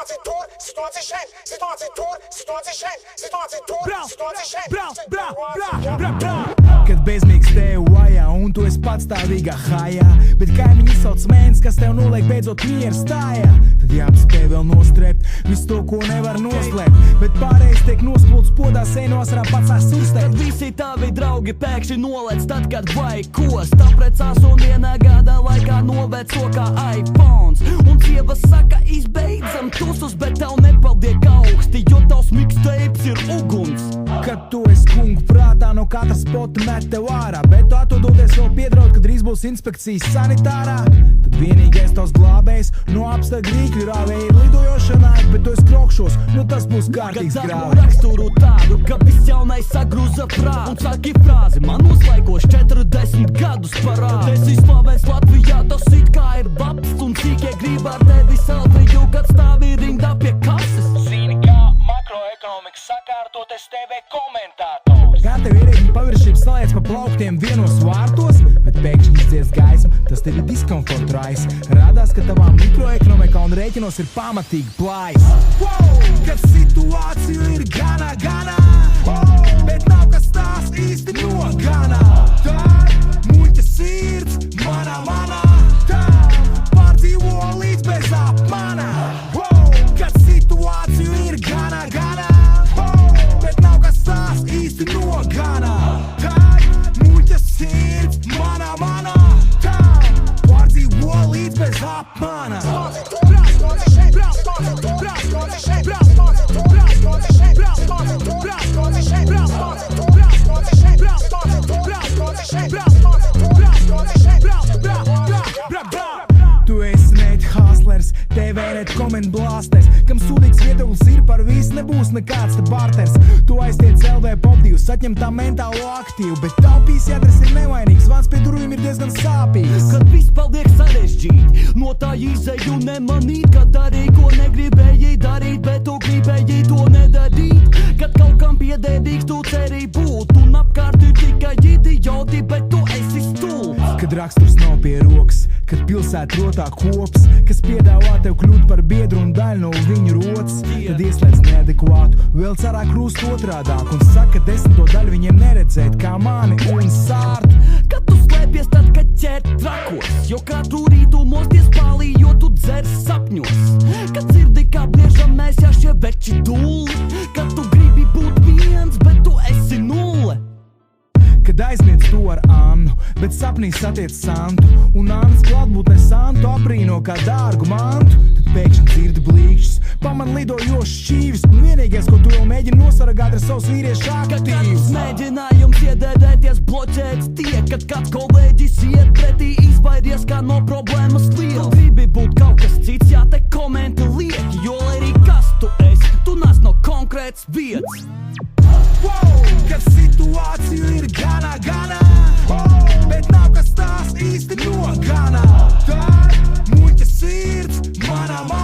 Situācija tur, situācija šeit, situācija tur, situācija šeit, situācija tur, situācija šeit. Kad bezmīgs tev vajā un tu esi patstāvīgā hajā, bet kaimiņi izsauc mēnes, kas tev noliek beidzot mieru stājā, tad jāpaspēj vēl nostrept visu to, ko nevar noslēpt, bet pārējais tiek nospults podā sēnosarā pacās uzteikt. Kad visi tavi draugi pēkšņi nolec tad, kad vajag kos, tāprecās un vienā gada laikā noveco kā iPhones, un sievas saka izbeidzam tusus, bet tev nepaldiek augsti, jo tavs mixtapes ir uguns. Kad tu esi kungu prātā, no katra spota met tev ārā, bet tu atdoties vēl piedraud, kad drīz būs inspekcijas sanitārā, tad vienīgais tavs glābējs no apstāk grīkļu rāvēja ir lidojošanā, bet tu esi krokšos, nu tas būs kārtīgs grāvis. Raksturu tādu, ka viss jaunais sagrūza prāt, un saki frāzi, man uzlaikos 40 gadus parād. Kad esi slavens Latvijā, tas it kā ir babs, un cīkie grib ar tevi selfiju, kad stāvi rindā pie kases. Zini, kā makroekonomikas sakārtoties TV komentātors. Kā tev ierēģi paviršības saliec pa plauktiem vienos vārtos, bet pēkšņi izdzies gaismu, tas tevi diskomfortu rais. Rādās, ka tavā mikroekonomikā un rēķinos ir pamatīgi plājas. Kad situācija ir gana, bet nav kas tās īsti nogana. Tā muļķa sirds, mana, tā pārdzīvo līdz bez apmana. Kad situācija ir gana, bet nav kas tās īsti nogana. Tā muļķa sirds, mana, tā pārdzīvo līdz bez apmana. Tu esi net hustlers, TV net comment blasters, kam sūdīgs viedoklis ir par visu, nebūs nekāds te barters. Tu aiztiec LV popdīvs, atņem tā mentālo aktīvu, bet taupīs jādres ir nevainīgs, vans pie durvīm ir diezgan sāpīgs. Kad viss paldiek sarežģīt, no tā izēju nemanīt, kad darīji, ko negribēji darīt, bet tu gribēji to nedarīt. Kad kaut kam piedēdīgs, tu cerī būt, un apkārt ir tikai idioti, bet tu esi stulbs. Kad raksturs nav pie rokas, kad pilsēta rotā kops, kas piedāvā tev kļūt par biedru un daļu no viņu rotas, tad ieslēdz neadekvātu, vēl cerā krūst otrādāk un saka 10. daļu viņiem neredzēt kā mani un sārtu. Kad tu slēpies tad, kad ķert trakos, jo katru rītu mosties pālī, jo tu dzer sapņos. Kad dzirdi, kā bliežam mēs jā šie veči dūli, kad tu gribi būt viens, bet tu esi nulle. Kad aizmiedz to ar Annu, bet sapnī satiec Santu, un Annas klātbūtne Santu aprīno kā dārgu mantu, tad pēkšņi dzirdi blīkšķus, paman lidojošs šķīvis, un vienīgais, ko tu vēl mēģini nosargāt, ir savs vīriešu aktīvs. Mēģinājums iedēdēties bloķēts tiek, kad kāds kolēģis iet pretī, izvairies kā no problēmas liela. Tu gribi būt kaut kas cits, jā, te komenti lieki, jo lai arī kas tu esi, tu nāc no konkrēts vietas. Kad situācija ir gana, bet nav kas tās īsti nogana. Tā muļķa sirds, mana.